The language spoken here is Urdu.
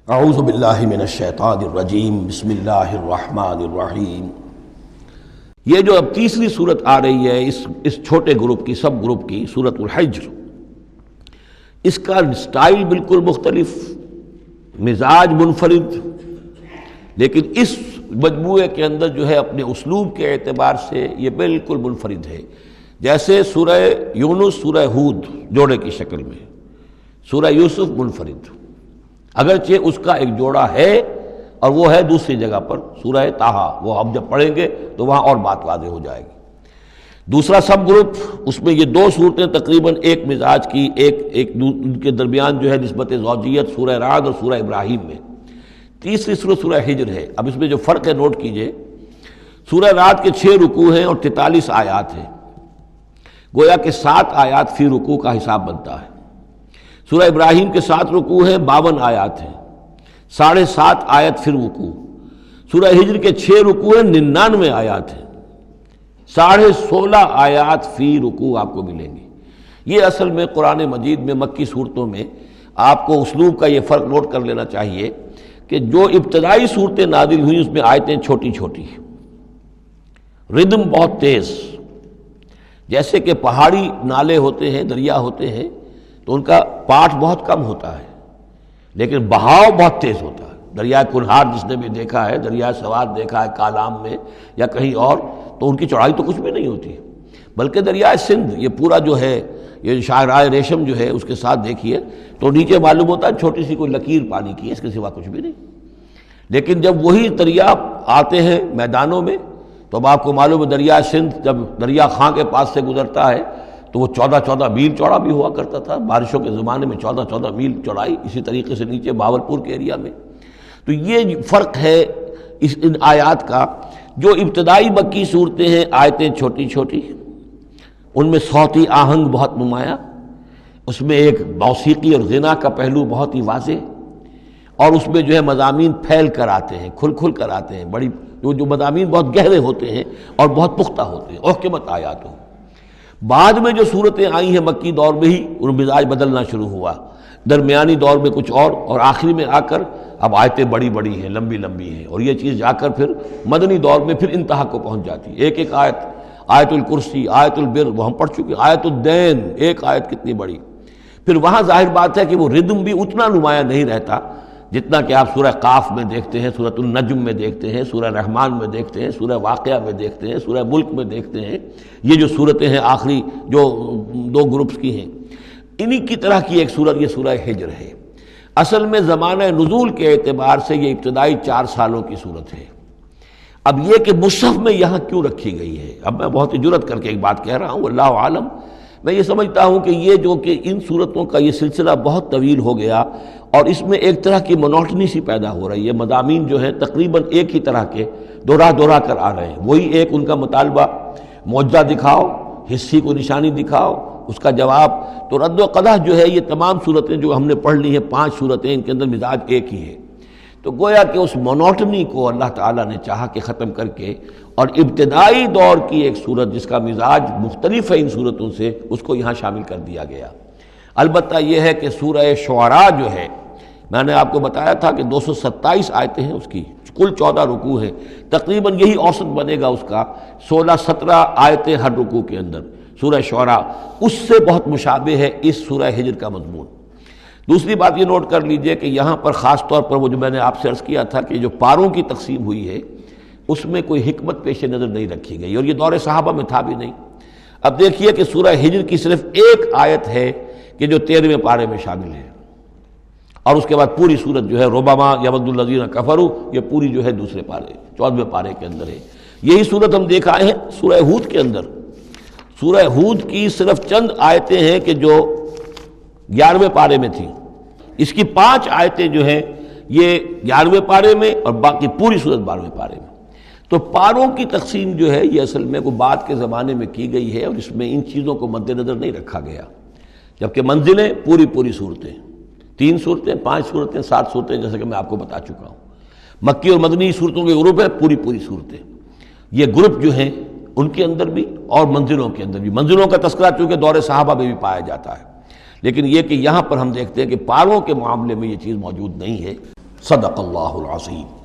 اعوذ باللہ من الشیطان الرجیم بسم اللہ الرحمن الرحیم۔ یہ جو اب تیسری صورت آ رہی ہے اس چھوٹے گروپ کی، سب گروپ کی، سورۃ الحجر، اس کا سٹائل بالکل مختلف، مزاج منفرد، لیکن اس مجموعے کے اندر جو ہے اپنے اسلوب کے اعتبار سے یہ بالکل منفرد ہے۔ جیسے سورہ یونس سورہ ہود جوڑے کی شکل میں، سورہ یوسف منفرد، اگرچہ اس کا ایک جوڑا ہے اور وہ ہے دوسری جگہ پر سورہ طٰہٰ، وہ ہم جب پڑھیں گے تو وہاں اور بات واضح ہو جائے گی۔ دوسرا سب گروپ، اس میں یہ دو صورتیں تقریباً ایک مزاج کی، ایک ان کے درمیان جو ہے نسبت زوجیت سورہ رعد اور سورہ ابراہیم میں۔ تیسری صورت سورہ ہجر ہے۔ اب اس میں جو فرق ہے نوٹ کیجئے، سورہ رعد کے 6 رکوع ہیں اور 43 آیات ہیں، گویا کہ 7 آیات فی رکوع کا حساب بنتا ہے۔ سورہ ابراہیم کے 7 رکوع ہیں، 52 آیات ہیں، 7.5 آیت فی رکوع۔ سورہ ہجر کے 6 رکوع ہیں، 99 آیات ہیں، 16.5 آیات فی رکوع آپ کو ملیں گی۔ یہ اصل میں قرآن مجید میں مکی صورتوں میں آپ کو اسلوب کا یہ فرق نوٹ کر لینا چاہیے کہ جو ابتدائی صورتیں نازل ہوئیں اس میں آیتیں چھوٹی چھوٹی، ردم بہت تیز، جیسے کہ پہاڑی نالے ہوتے ہیں، دریا ہوتے ہیں تو ان کا پاٹ بہت کم ہوتا ہے لیکن بہاؤ بہت تیز ہوتا ہے۔ دریائے کنہار جس نے بھی دیکھا ہے، دریائے سوات دیکھا ہے کالام میں یا کہیں اور، تو ان کی چوڑائی تو کچھ بھی نہیں ہوتی، بلکہ دریائے سندھ یہ پورا جو ہے، یہ شاہراہ ریشم جو ہے اس کے ساتھ دیکھیے تو نیچے معلوم ہوتا ہے چھوٹی سی کوئی لکیر پانی کی ہے، اس کے سوا کچھ بھی نہیں۔ لیکن جب وہی دریا آتے ہیں میدانوں میں تو اب آپ کو معلوم ہے دریائے سندھ جب دریا خاں کے پاس سے گزرتا ہے تو وہ 14 میل چوڑا بھی ہوا کرتا تھا، بارشوں کے زمانے میں 14 میل چوڑائی، اسی طریقے سے نیچے باولپور کے ایریا میں۔ تو یہ فرق ہے ان آیات کا۔ جو ابتدائی مکی صورتیں ہیں آیتیں چھوٹی چھوٹی، ان میں صوتی آہنگ بہت نمایاں، اس میں ایک موسیقی اور غنا کا پہلو بہت ہی واضح، اور اس میں جو ہے مضامین پھیل کر آتے ہیں، کھل کھل کر آتے ہیں، بڑی جو مضامین بہت گہرے ہوتے ہیں اور بہت پختہ ہوتے ہیں، احکمت آیات ہوں۔ بعد میں جو صورتیں آئی ہیں مکی دور میں ہی ان مزاج بدلنا شروع ہوا، درمیانی دور میں کچھ اور آخری میں آ کر اب آیتیں بڑی بڑی ہیں، لمبی لمبی ہیں، اور یہ چیز جا کر پھر مدنی دور میں پھر انتہا کو پہنچ جاتی ہے۔ ایک آیت، آیت الکرسی، آیت البر وہ ہم پڑھ چکے، آیت الدین، ایک آیت کتنی بڑی۔ پھر وہاں ظاہر بات ہے کہ وہ ردم بھی اتنا نمایاں نہیں رہتا جتنا کہ آپ سورہ قاف میں دیکھتے ہیں، سورۃ النجم میں دیکھتے ہیں، سورہ رحمان میں دیکھتے ہیں، سورہ واقعہ میں دیکھتے ہیں، سورہ ملک میں دیکھتے ہیں۔ یہ جو صورتیں ہیں آخری جو 2 گروپس کی ہیں، انہی کی طرح کی ایک صورت یہ سورہ ہجر ہے۔ اصل میں زمانہ نزول کے اعتبار سے یہ ابتدائی 4 سالوں کی صورت ہے۔ اب یہ کہ مصحف میں یہاں کیوں رکھی گئی ہے، اب میں بہت ہی جرأت کر کے ایک بات کہہ رہا ہوں، اللہ عالم، میں یہ سمجھتا ہوں کہ یہ جو کہ ان صورتوں کا یہ سلسلہ بہت طویل ہو گیا اور اس میں ایک طرح کی منوٹنی سی پیدا ہو رہی ہے، مضامین جو ہیں تقریباً ایک ہی طرح کے دہرا کر آ رہے ہیں، وہی ایک ان کا مطالبہ، معجزہ دکھاؤ، حصی کو نشانی دکھاؤ، اس کا جواب۔ تو رد و قدح جو ہے یہ تمام صورتیں جو ہم نے پڑھ لی ہیں 5 صورتیں، ان کے اندر مزاج ایک ہی ہے۔ تو گویا کہ اس مونوٹنی کو اللہ تعالیٰ نے چاہا کہ ختم کر کے، اور ابتدائی دور کی ایک صورت جس کا مزاج مختلف ہے ان صورتوں سے، اس کو یہاں شامل کر دیا گیا۔ البتہ یہ ہے کہ سورہ شعراء جو ہے، میں نے آپ کو بتایا تھا کہ 227 آیتیں ہیں اس کی، کل 14 رکوع ہیں، تقریباً یہی اوسط بنے گا اس کا، 16-17 آیتیں ہر رکوع کے اندر۔ سورہ شعراء اس سے بہت مشابہ ہے اس سورہ ہجر کا مضمون۔ دوسری بات یہ نوٹ کر لیجئے کہ یہاں پر خاص طور پر وہ جو میں نے آپ سے عرض کیا تھا کہ جو پاروں کی تقسیم ہوئی ہے اس میں کوئی حکمت پیش نظر نہیں رکھی گئی، اور یہ دور صحابہ میں تھا بھی نہیں۔ اب دیکھیے کہ سورہ ہجر کی صرف ایک آیت ہے کہ جو 13ویں پارے میں شامل ہے، اور اس کے بعد پوری سورت جو ہے ربما یود الذین کفروا، یہ پوری جو ہے دوسرے پارے 14ویں پارے کے اندر ہے۔ یہی سورت ہم دیکھ آئے ہیں سورہ ہود کے اندر۔ سورہ ہود کی صرف چند آیتیں ہیں کہ جو 11ویں پارے میں تھیں، اس کی 5 آیتیں جو ہیں یہ 11ویں پارے میں اور باقی پوری سورت 12ویں پارے میں۔ تو پاروں کی تقسیم جو ہے یہ اصل میں کوئی بعد کے زمانے میں کی گئی ہے، اور اس میں ان چیزوں کو مد نظر نہیں رکھا گیا، جبکہ منزلیں پوری صورتیں، 3 صورتیں، 5 صورتیں، 7 صورتیں، جیسے کہ میں آپ کو بتا چکا ہوں۔ مکی اور مدنی صورتوں کے گروپ ہیں، پوری صورتیں۔ یہ گروپ جو ہیں ان کے اندر بھی اور منزلوں کے اندر بھی، منزلوں کا تذکرہ چونکہ دور صحابہ میں بھی پایا جاتا ہے، لیکن یہ کہ یہاں پر ہم دیکھتے ہیں کہ پاروں کے معاملے میں یہ چیز موجود نہیں ہے۔ صدق اللہ العظیم۔